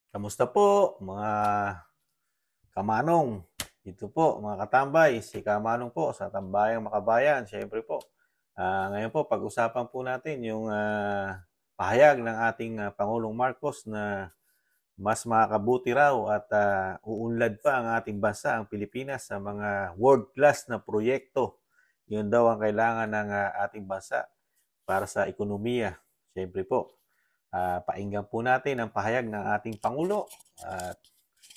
Kamusta po mga kamanong? Ito po mga katambay, si Kamanong po sa Tambayang Makabayan. Siyempre po, ngayon po pag-usapan po natin yung pahayag ng ating Pangulong Marcos na mas makakabuti raw at uunlad pa ang ating bansa, ang Pilipinas, sa mga world-class na proyekto. Yun daw ang kailangan ng ating bansa para sa ekonomiya. Siyempre po, pakinggan po natin ang pahayag ng ating Pangulo at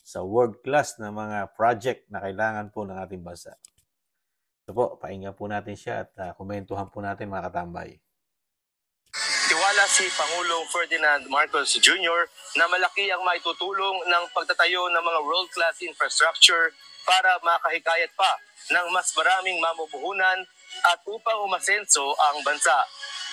sa world-class na mga project na kailangan po ng ating bansa. Ito po, pakinggan po natin siya at komentuhan po natin mga katambay. Tiwala si Pangulong Ferdinand Marcos Jr. na malaki ang maitutulong ng pagtatayo ng mga world-class infrastructure para makahikayat pa ng mas maraming mamumuhunan at upang umasenso ang bansa.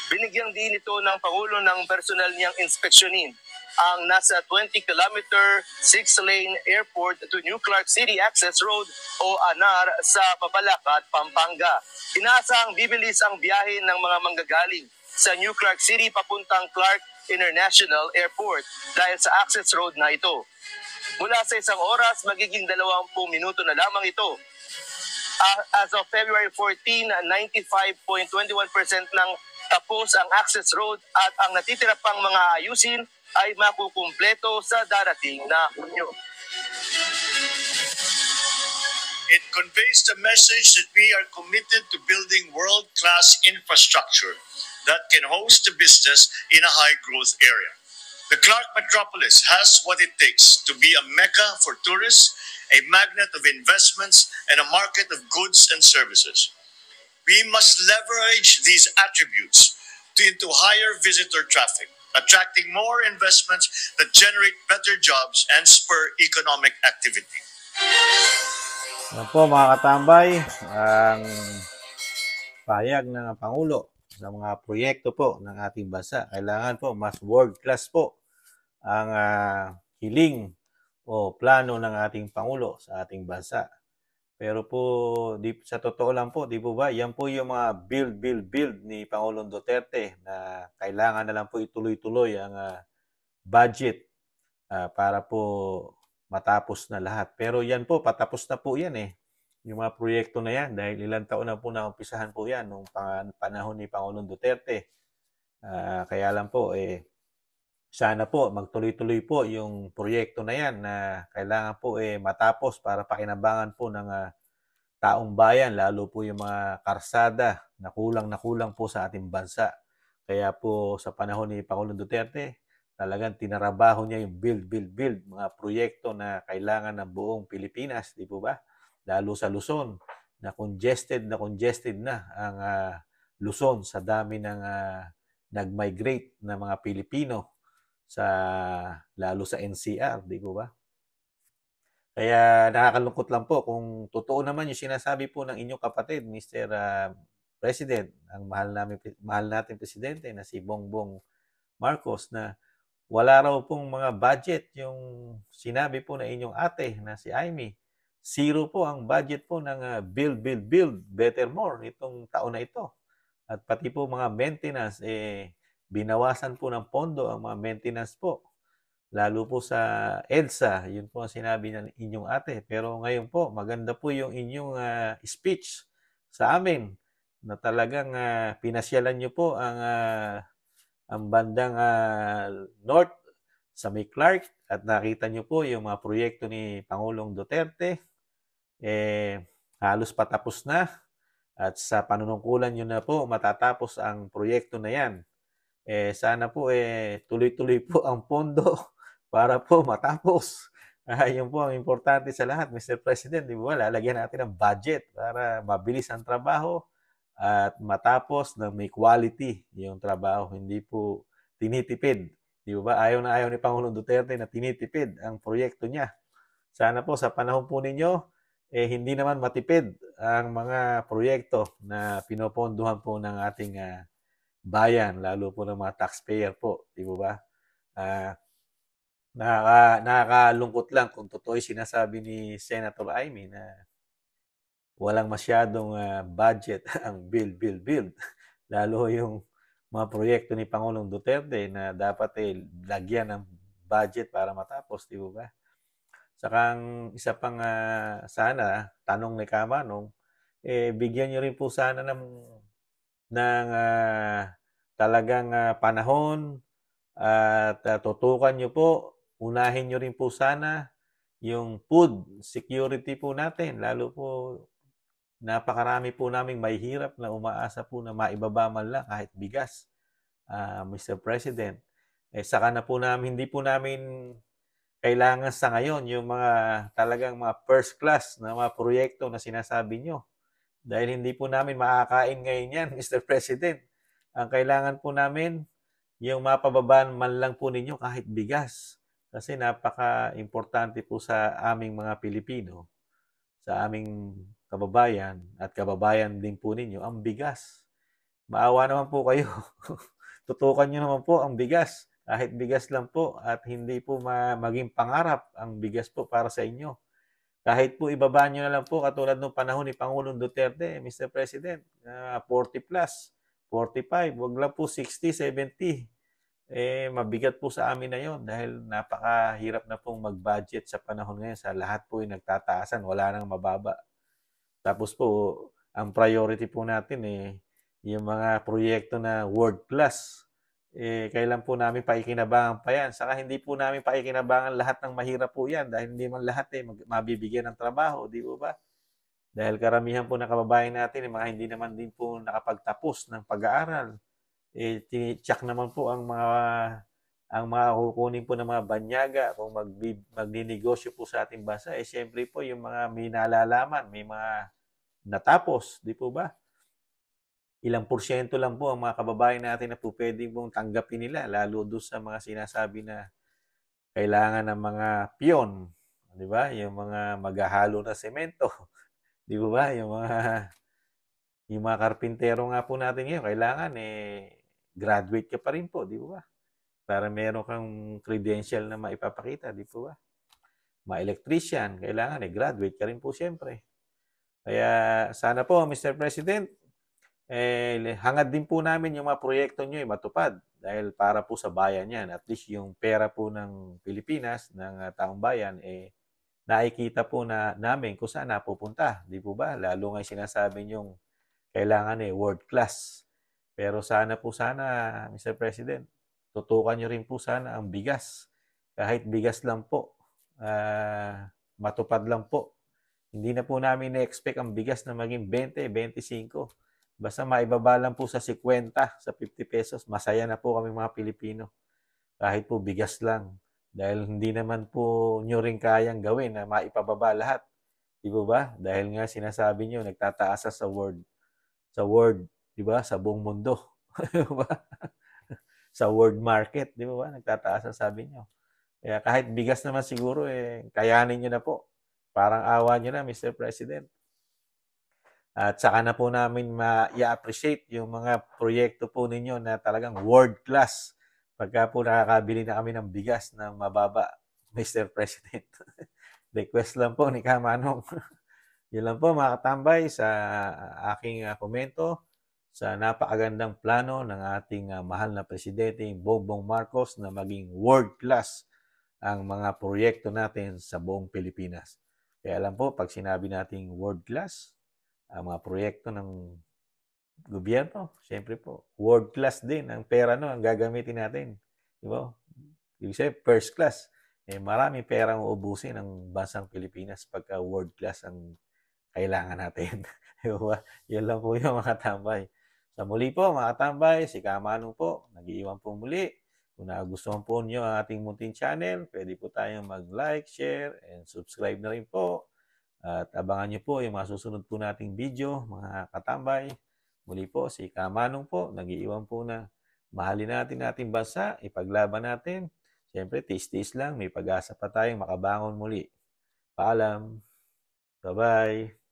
Binigyang din ito ng Pangulo ng personal niyang inspeksyonin ang nasa 20-kilometer 6-lane airport to New Clark City Access Road o ANAR sa Mabalacat, Pampanga. Inaasahang bibilis ang biyahe ng mga manggagaling sa New Clark City papuntang Clark International Airport dahil sa access road na ito. Mula sa 1 oras, magiging 20 minuto na lamang ito. As of February 14, 95.21% ng tapos ang access road at ang natitira pang mga ayusin ay makukumpleto sa darating na Hunyo. It conveys the message that we are committed to building world-class infrastructure that can host the business in a high-growth area. The Clark metropolis has what it takes to be a mecca for tourists, a magnet of investments, and a market of goods and services. We must leverage these attributes into higher visitor traffic, attracting more investments that generate better jobs and spur economic activity. Yan po mga katambay, ang pahayag ng Pangulo sa mga proyekto po ng ating bansa. Kailangan po mas world-class po ang hiling o plano ng ating Pangulo sa ating bansa. Pero po, sa totoo lang po, di po ba, yan po yung mga build ni Pangulong Duterte na kailangan na lang po ituloy-tuloy ang budget para po matapos na lahat. Pero yan po, patapos na po yan eh. Yung mga proyekto na yan, dahil ilang taon na po naumpisahan po yan nung panahon ni Pangulong Duterte. Kaya lang po, sana po magtuloy-tuloy po yung proyekto na yan na kailangan po matapos para pakinabangan po ng taong bayan, lalo po yung mga karsada na kulang po sa ating bansa. Kaya po sa panahon ni Pangulong Duterte, talagang tinarabaho niya yung build, mga proyekto na kailangan ng buong Pilipinas, di po ba? Lalo sa Luzon, na congested na ang Luzon sa dami ng nag-migrate na mga Pilipino lalo sa NCR, di po ba? Kaya nakakalungkot lang po kung totoo naman yung sinasabi po ng inyong kapatid, Mr. President, ang mahal natin presidente na si Bongbong Marcos, na wala raw pong mga budget. Yung sinabi po na inyong ate na si Amy, zero po ang budget po ng build better more itong taon na ito. At pati po mga maintenance, binawasan po ng pondo ang mga maintenance po. Lalo po sa EDSA, yun po ang sinabi ng inyong ate. Pero ngayon po, maganda po yung inyong speech sa amin na talagang pinasyalan nyo po ang bandang North sa may Clark at nakita nyo po yung mga proyekto ni Pangulong Duterte. Halos patapos na at sa panunungkulan nyo na po matatapos ang proyekto na yan. Sana po tuloy-tuloy po ang pondo para po matapos. Yun po ang importante sa lahat, Mr. President. Di ba? Lalagyan natin ng budget para mabilis ang trabaho at matapos na may quality yung trabaho. Hindi po tinitipid. Di ba? Ayaw na ayaw ni Pangulong Duterte na tinitipid ang proyekto niya. Sana po sa panahon po ninyo, hindi naman matipid ang mga proyekto na pinopondohan po ng ating bayan, lalo po ng mga taxpayer po, di ba? Nakakalungkot lang kung totoo yung sinasabi ni Senator Amy na walang masyadong budget ang build. Lalo yung mga proyekto ni Pangulong Duterte na dapat lagyan ng budget para matapos, di ba? Saka isa pang sana, tanong ni Kamanong, bigyan nyo rin po sana ng talagang panahon at tutukan nyo po, unahin nyo rin po sana yung food security po natin, lalo po napakarami po naming mahihirap na umaasa po na maibaba man lang kahit bigas, Mr. President. Saka na po namin, hindi po namin kailangan sa ngayon yung mga talagang mga first class na mga proyekto na sinasabi nyo. Dahil hindi po namin makakain ngayon yan, Mr. President. Ang kailangan po namin, yung mapababaan man lang po ninyo kahit bigas. Kasi napaka-importante po sa aming mga Pilipino, sa aming kababayan at kababayan din po ninyo, ang bigas. Maawa naman po kayo. Tutukan nyo naman po ang bigas. Kahit bigas lang po at hindi po maging pangarap ang bigas po para sa inyo. Kahit po ibaba nyo na lang po katulad ng panahon ni Pangulong Duterte, Mr. President, 40 plus, 45, wag lang po 60, 70. Mabigat po sa amin na yon dahil napakahirap na pong mag-budget sa panahon ngayon. Sa lahat po yung nagtataasan, wala nang mababa. Tapos po, ang priority po natin yung mga proyekto na world class. Kailan po namin paikinabangan pa yan. Saka hindi po namin paikinabangan lahat ng mahirap po yan dahil hindi man lahat mabibigyan ng trabaho, di po ba? Dahil karamihan po ng kababayan natin, mga hindi naman din po nakapagtapos ng pag-aaral. Tini-check naman po ang mga kukunin po ng mga banyaga kung magninegosyo po sa ating bansa. Siyempre po yung mga may nalalaman, may mga natapos, di po ba? Ilang porsyento lang po ang mga kababayan natin na po pwedeng pong tanggapin nila, lalo doon sa mga sinasabi na kailangan ng mga piyon, di ba? Yung mga maghahalo na semento, di ba? Yung mga karpintero nga po natin ngayon, kailangan graduate ka pa rin po, di ba? Para meron kang credential na maipapakita, di po ba? Mga electrician, kailangan graduate ka rin po siyempre. Kaya sana po, Mr. President, hangad din po namin yung mga proyekto nyo matupad dahil para po sa bayan yan. At least yung pera po ng Pilipinas, ng taong bayan, nakikita po namin kung saan napupunta. Di po ba? Lalo nga sinasabi nyong kailangan world class. Pero sana, Mr. President, tutukan nyo rin po sana ang bigas. Kahit bigas lang po, matupad lang po. Hindi na po namin na-expect ang bigas na maging 20, 25. Basta maibaba lang po sa 50, sa 50 pesos, masaya na po kami mga Pilipino. Kahit po bigas lang. Dahil hindi naman po nyo rin kayang gawin na maipababa lahat. Di ba ba? Dahil nga sinasabi nyo, nagtataas sa world. Sa world, di ba? Sa buong mundo. Sa world market, di ba ba? Nagtataas ang sabi nyo. Kaya kahit bigas naman siguro, kayanin nyo na po. Parang awa nyo na, Mr. President. At saka na po namin ma-appreciate yung mga proyekto po ninyo na talagang world class. Pagka po nakakabili na kami ng bigas na mababa, Mr. President. Request lang po ni Kamanong. Yun lang po mga katambay sa aking komento sa napakagandang plano ng ating mahal na Presidente Bongbong Marcos na maging world class ang mga proyekto natin sa buong Pilipinas. Kaya alam po, pag sinabi nating world class, ang mga proyekto ng gobyerno, siyempre po, world class din ang pera ang gagamitin natin. Di ba? Ibig sabihin, first class. Maraming pera ang uubusin ng bansang Pilipinas pagka world class ang kailangan natin. Di ba? Yun lang po yung mga tambay. Sa muli po, mga tambay, si Kamanong po, nag-iwan po muli. Kung nagustuhan po niyo ang ating munting channel, pwede po tayong mag-like, share, and subscribe na rin po. At abangan niyo po yung mga susunod po nating video, mga katambay. Muli po, si Kamanong po, nag-iwan po na mahalin natin ating bansa, ipaglaban natin. Siyempre, tiis-tiis lang, may pag-asa pa tayong makabangon muli. Paalam. Bye-bye.